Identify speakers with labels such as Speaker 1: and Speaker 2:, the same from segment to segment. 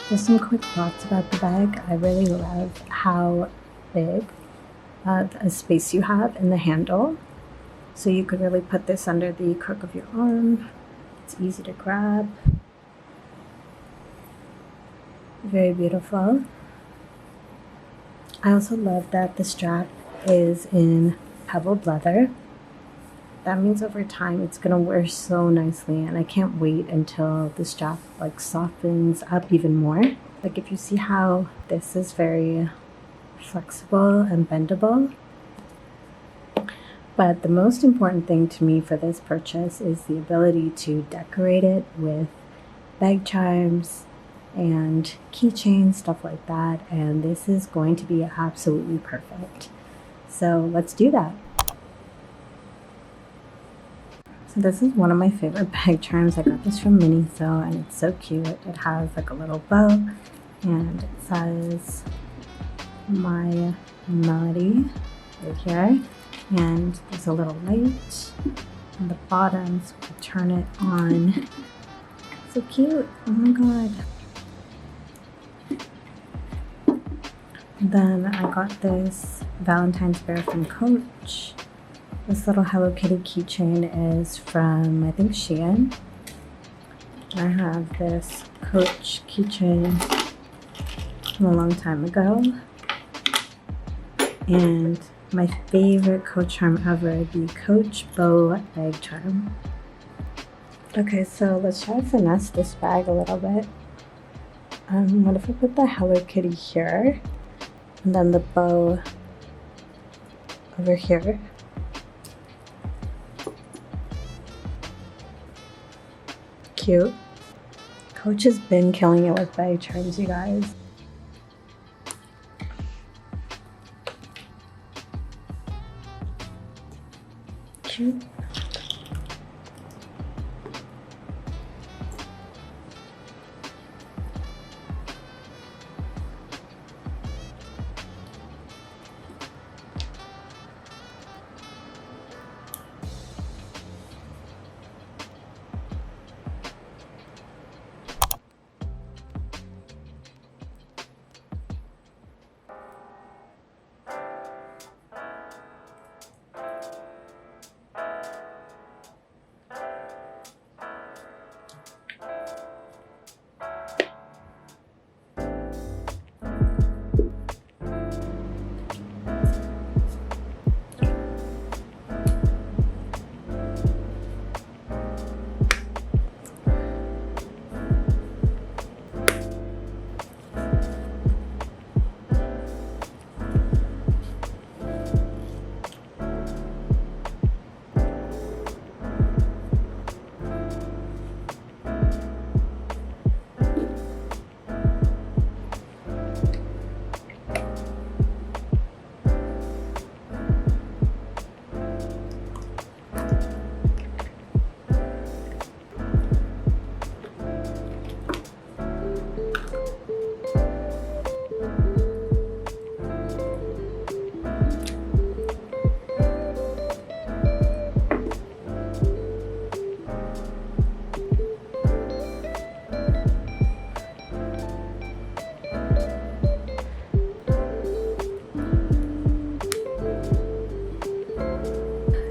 Speaker 1: Just some quick thoughts about the bag. I really love how big a space you have in the handle. So you could really put this under the crook of your arm. It's easy to grab. Very beautiful. I also love that the strap is in pebbled leather. That means over time it's gonna wear so nicely, and I can't wait until the strap like softens up even more. Like if you see how this is very flexible and bendable. But the most important thing to me for this purchase is the ability to decorate it with bag charms and keychains, stuff like that, and this is going to be absolutely perfect. So let's do that. So this is one of my favorite bag charms. I got this from Miniso and it's so cute. It has like a little bow and it says My Melody right here, and there's a little light on the bottom so we can turn it on. So cute, oh my god. Then I got this Valentine's bear from Coach. This little Hello Kitty keychain is from, I think, Shein. I have this Coach keychain from a long time ago. And my favorite Coach charm ever, the Coach bow bag charm. Okay, so let's try to finesse this bag a little bit. What if I put the Hello Kitty here? And then the bow over here. Cute. Coach has been killing it with bag charms, you guys. Cute.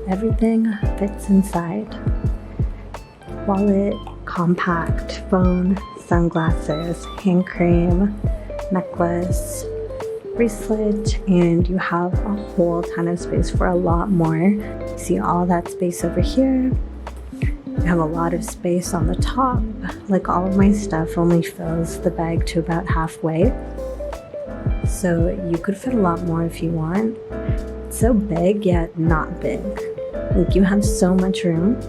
Speaker 1: Everything fits inside. Wallet, compact, phone, sunglasses, hand cream, necklace, bracelet, and you have a whole ton of space for a lot more. You see all that space over here. You have a lot of space on the top. Like all of my stuff only fills the bag to about halfway. So you could fit a lot more if you want. It's so big yet not big. Like you have so much room.